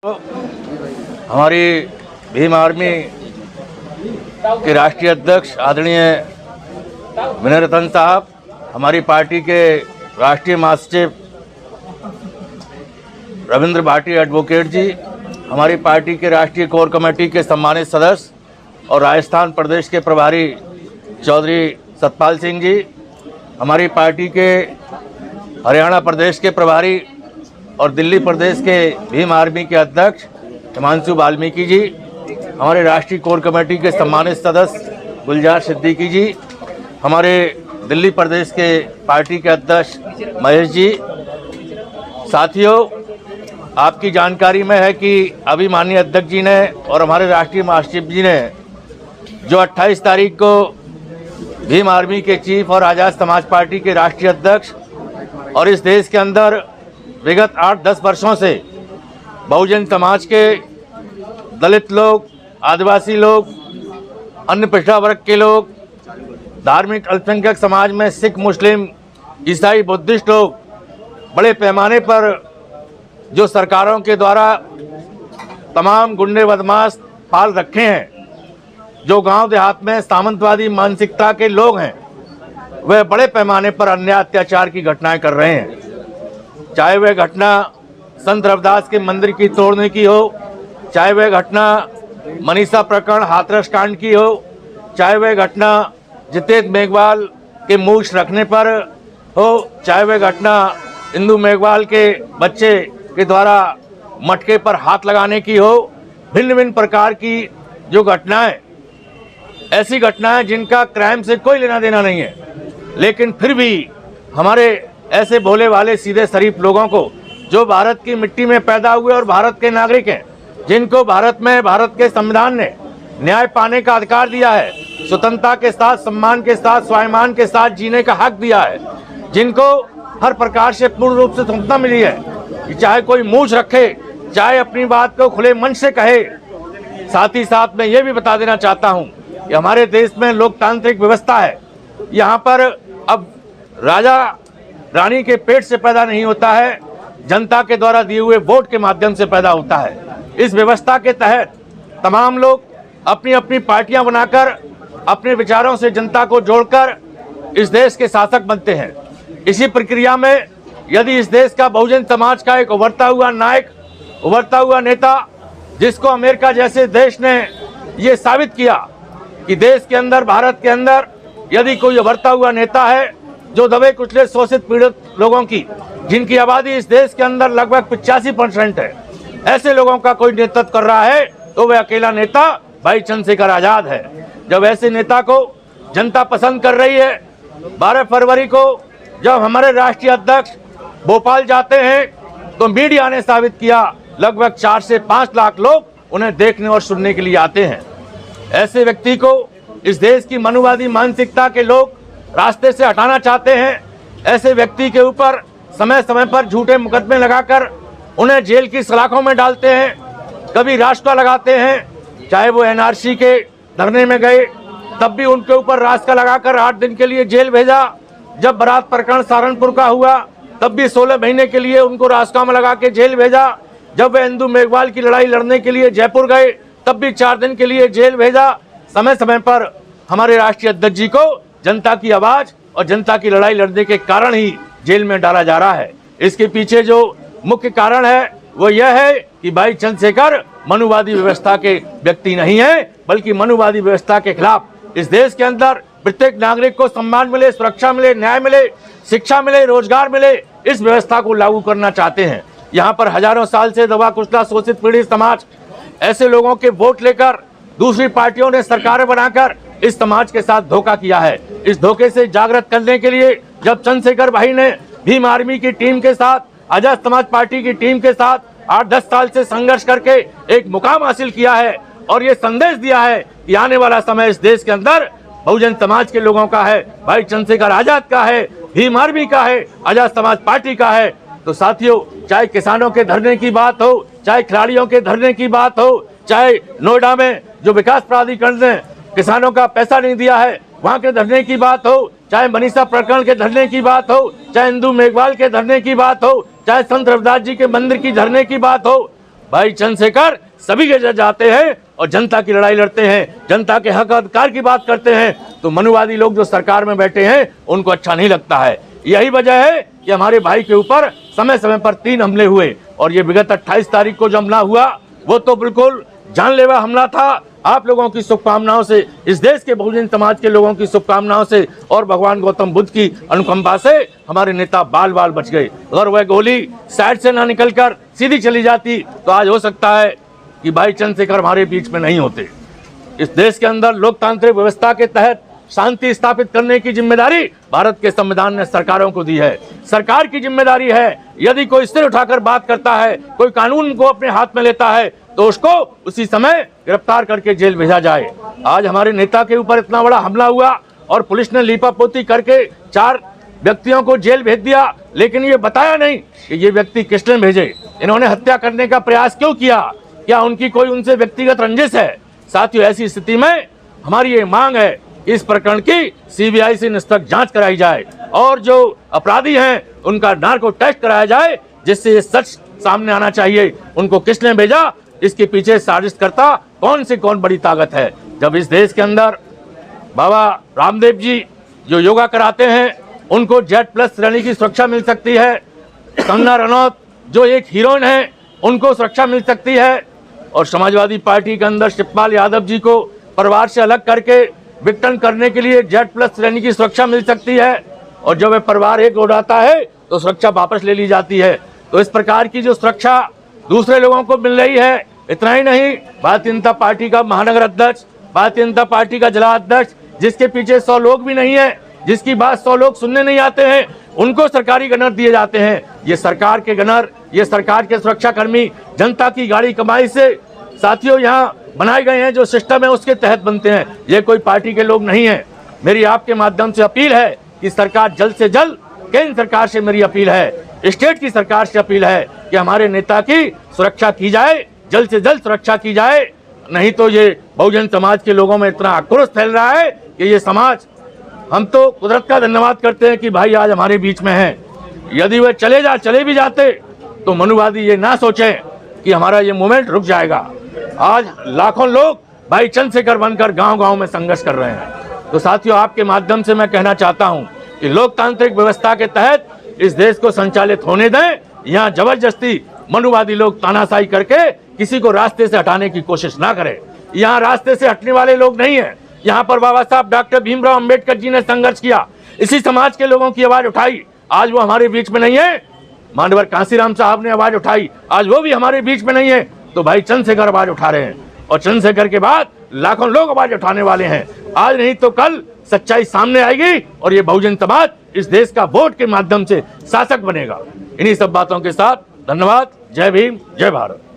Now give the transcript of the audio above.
हमारी भीम आर्मी के राष्ट्रीय अध्यक्ष आदरणीय विनय रतन साहब, हमारी पार्टी के राष्ट्रीय महासचिव रविंद्र भाटी एडवोकेट जी, हमारी पार्टी के राष्ट्रीय कोर कमेटी के सम्मानित सदस्य और राजस्थान प्रदेश के प्रभारी चौधरी सतपाल सिंह जी, हमारी पार्टी के हरियाणा प्रदेश के प्रभारी और दिल्ली प्रदेश के भीम आर्मी के अध्यक्ष हिमांशु वाल्मीकि जी, हमारे राष्ट्रीय कोर कमेटी के सम्मानित सदस्य गुलजार सिद्दीकी जी, हमारे दिल्ली प्रदेश के पार्टी के अध्यक्ष महेश जी। साथियों, आपकी जानकारी में है कि अभी माननीय अध्यक्ष जी ने और हमारे राष्ट्रीय महासचिव जी ने जो 28 तारीख को भीम आर्मी के चीफ और आज़ाद समाज पार्टी के राष्ट्रीय अध्यक्ष और इस देश के अंदर विगत 8-10 वर्षों से बहुजन समाज के दलित लोग, आदिवासी लोग, अन्य पिछड़ा वर्ग के लोग, धार्मिक अल्पसंख्यक समाज में सिख, मुस्लिम, ईसाई, बुद्धिस्ट लोग बड़े पैमाने पर जो सरकारों के द्वारा तमाम गुंडे बदमाश पाल रखे हैं, जो गांव देहात में सामंतवादी मानसिकता के लोग हैं, वह बड़े पैमाने पर अन्याय अत्याचार की घटनाएं कर रहे हैं। चाहे वह घटना संत रविदास के मंदिर की तोड़ने की हो, चाहे वह घटना मनीषा प्रकरण हाथरस कांड की हो, चाहे वह घटना जितेंद्र मेघवाल के मूछ रखने पर हो, चाहे वह घटना इंदु मेघवाल के बच्चे के द्वारा मटके पर हाथ लगाने की हो। भिन्न भिन्न प्रकार की जो घटनाएं, ऐसी घटनाएं जिनका क्राइम से कोई लेना देना नहीं है, लेकिन फिर भी हमारे ऐसे भोले वाले सीधे शरीफ लोगों को, जो भारत की मिट्टी में पैदा हुए और भारत के नागरिक हैं, जिनको भारत में भारत के संविधान ने न्याय पाने का अधिकार दिया है, स्वतंत्रता के साथ, सम्मान के साथ, स्वाभिमान के साथ जीने का हक दिया है, जिनको हर प्रकार से पूर्ण रूप से स्वतंत्रता मिली है कि चाहे कोई मूछ रखे, चाहे अपनी बात को खुले मन से कहे। साथ ही साथ मैं ये भी बता देना चाहता हूँ कि हमारे देश में लोकतांत्रिक व्यवस्था है। यहाँ पर अब राजा रानी के पेट से पैदा नहीं होता है, जनता के द्वारा दिए हुए वोट के माध्यम से पैदा होता है। इस व्यवस्था के तहत तमाम लोग अपनी अपनी पार्टियां बनाकर अपने विचारों से जनता को जोड़कर इस देश के शासक बनते हैं। इसी प्रक्रिया में यदि इस देश का बहुजन समाज का एक उभरता हुआ नायक, उभरता हुआ नेता, जिसको अमेरिका जैसे देश ने ये साबित किया कि देश के अंदर, भारत के अंदर यदि कोई उभरता हुआ नेता है जो दबे कुचले, शोषित, पीड़ित लोगों की, जिनकी आबादी इस देश के अंदर लगभग 85% है, ऐसे लोगों का कोई नेतृत्व कर रहा है, तो वह अकेला नेता भाई चंद्रशेखर आजाद है। जब ऐसे नेता को जनता पसंद कर रही है, 12 फरवरी को जब हमारे राष्ट्रीय अध्यक्ष भोपाल जाते हैं, तो मीडिया ने साबित किया लगभग 4 से 5 लाख लोग उन्हें देखने और सुनने के लिए आते हैं। ऐसे व्यक्ति को इस देश की मनुवादी मानसिकता के लोग रास्ते से हटाना चाहते हैं। ऐसे व्यक्ति के ऊपर समय समय पर झूठे मुकदमे लगाकर उन्हें जेल की सलाखों में डालते हैं, कभी रास्ता लगाते हैं। चाहे वो एनआरसी के धरने में गए, तब भी उनके ऊपर रास्ता लगाकर 8 दिन के लिए जेल भेजा। जब बारात प्रकरण सहारनपुर का हुआ, तब भी 16 महीने के लिए उनको रास्ता में लगा के जेल भेजा। जब वे इंदु मेघवाल की लड़ाई लड़ने के लिए जयपुर गए, तब भी 4 दिन के लिए जेल भेजा। समय समय पर हमारे राष्ट्रीय अध्यक्ष जी को जनता की आवाज और जनता की लड़ाई लड़ने के कारण ही जेल में डाला जा रहा है। इसके पीछे जो मुख्य कारण है वो यह है कि भाई चंद्रशेखर मनुवादी व्यवस्था के व्यक्ति नहीं है, बल्कि मनुवादी व्यवस्था के खिलाफ इस देश के अंदर प्रत्येक नागरिक को सम्मान मिले, सुरक्षा मिले, न्याय मिले, शिक्षा मिले, रोजगार मिले, इस व्यवस्था को लागू करना चाहते हैं। यहाँ पर हजारों साल से दबा कुचला, शोषित, पीड़ित समाज, ऐसे लोगों के वोट लेकर दूसरी पार्टियों ने सरकारें बनाकर इस समाज के साथ धोखा किया है। इस धोखे से जागृत करने के लिए जब चंद्रशेखर भाई ने भीम आर्मी की टीम के साथ, आजाद समाज पार्टी की टीम के साथ 8-10 साल से संघर्ष करके एक मुकाम हासिल किया है और ये संदेश दिया है कि आने वाला समय इस देश के अंदर बहुजन समाज के लोगों का है, भाई चंद्रशेखर आजाद का है, भीम आर्मी का है, आजाद समाज पार्टी का है। तो साथियों, चाहे किसानों के धरने की बात हो, चाहे खिलाड़ियों के धरने की बात हो, चाहे नोएडा में जो विकास प्राधिकरण ने किसानों का पैसा नहीं दिया है वहां के धरने की बात हो, चाहे मनीषा प्रकरण के धरने की बात हो, चाहे इंदु मेघवाल के धरने की बात हो, चाहे संत रविदास जी के मंदिर की धरने की बात हो, भाई चंद्रशेखर सभी के जगह जाते हैं और जनता की लड़ाई लड़ते हैं, जनता के हक अधिकार की बात करते हैं, तो मनुवादी लोग जो सरकार में बैठे हैं उनको अच्छा नहीं लगता है। यही वजह है कि हमारे भाई के ऊपर समय समय पर 3 हमले हुए और ये विगत 28 तारीख को जो हमला हुआ वो तो बिल्कुल जानलेवा हमला था। आप लोगों की शुभकामनाओं से, इस देश के बहुजन समाज के लोगों की शुभकामनाओं से और भगवान गौतम बुद्ध की अनुकंपा से हमारे नेता बाल बाल बच गए। अगर वह गोली साइड से ना निकलकर सीधी चली जाती तो आज हो सकता है कि भाई चंद्रशेखर हमारे बीच में नहीं होते। इस देश के अंदर लोकतांत्रिक व्यवस्था के तहत शांति स्थापित करने की जिम्मेदारी भारत के संविधान ने सरकारों को दी है। सरकार की जिम्मेदारी है, यदि कोई सिर उठाकर बात करता है, कोई कानून को अपने हाथ में लेता है तो उसको उसी समय गिरफ्तार करके जेल भेजा जाए। आज हमारे नेता के ऊपर इतना बड़ा हमला हुआ और पुलिस ने लीपापोती करके 4 व्यक्तियों को जेल भेज दिया, लेकिन ये बताया नहीं कि ये व्यक्ति किसने भेजे, इन्होंने हत्या करने का प्रयास क्यों किया, क्या उनकी कोई उनसे व्यक्तिगत रंजिश है। साथियों, ऐसी स्थिति में हमारी ये मांग है इस प्रकरण की सीबीआई से निष्पक्ष जांच कराई जाए और जो अपराधी हैं उनका नार्को टेस्ट कराया जाए, जिससे ये सच सामने आना चाहिए। उनको किसने भेजा, इसके पीछे साजिशकर्ता कौन से कौन बड़ी ताकत है। जब इस देश के अंदर बाबा रामदेव जी जो योगा कराते हैं उनको Z+ श्रेणी की सुरक्षा मिल सकती है, कंगना रनौत जो एक हीरोइन है उनको सुरक्षा मिल सकती है, और समाजवादी पार्टी के अंदर शिवपाल यादव जी को परिवार से अलग करके विघटन करने के लिए Z+ श्रेणी की सुरक्षा मिल सकती है, और जब वह परिवार एक उड़ाता है तो सुरक्षा वापस ले ली जाती है। तो इस प्रकार की जो सुरक्षा दूसरे लोगों को मिल रही है, इतना ही नहीं, भारतीय जनता पार्टी का महानगर अध्यक्ष, भारतीय जनता पार्टी का जिला अध्यक्ष, जिसके पीछे 100 लोग भी नहीं है, जिसकी बात 100 लोग सुनने नहीं आते हैं, उनको सरकारी गनर दिए जाते हैं। ये सरकार के गनर, ये सरकार के सुरक्षा कर्मी जनता की गाड़ी कमाई से साथियों यहाँ बनाए गए हैं, जो सिस्टम है उसके तहत बनते हैं, ये कोई पार्टी के लोग नहीं है। मेरी आपके माध्यम से अपील है कि सरकार जल्द से जल्द, केंद्र सरकार से मेरी अपील है, स्टेट की सरकार से अपील है कि हमारे नेता की सुरक्षा की जाए, जल्द से जल्द सुरक्षा की जाए। नहीं तो ये बहुजन समाज के लोगों में इतना आक्रोश फैल रहा है कि ये समाज, हम तो कुदरत का धन्यवाद करते हैं कि भाई आज हमारे बीच में है। यदि वे चले भी जाते तो मनुवादी ये ना सोचे कि हमारा ये मूवमेंट रुक जाएगा। आज लाखों लोग भाई चंद्रशेखर बनकर गांव-गांव में संघर्ष कर रहे हैं। तो साथियों, आपके माध्यम से मैं कहना चाहता हूं कि लोकतांत्रिक व्यवस्था के तहत इस देश को संचालित होने दें। यहाँ जबरदस्ती मनुवादी लोग तानाशाही करके किसी को रास्ते से हटाने की कोशिश ना करें। यहाँ रास्ते से हटने वाले लोग नहीं है। यहाँ पर बाबा साहब डॉक्टर भीमराव अंबेडकर जी ने संघर्ष किया, इसी समाज के लोगों की आवाज उठाई, आज वो हमारे बीच में नहीं है। मानवर कांसीराम साहब ने आवाज उठाई, आज वो भी हमारे बीच में नहीं है। तो भाई चंद्रशेखर आवाज उठा रहे हैं, और चंद्रशेखर के बाद लाखों लोग आवाज उठाने वाले हैं। आज नहीं तो कल सच्चाई सामने आएगी और ये बहुजन समाज इस देश का वोट के माध्यम से शासक बनेगा। इन्हीं सब बातों के साथ धन्यवाद। जय भीम, जय भारत।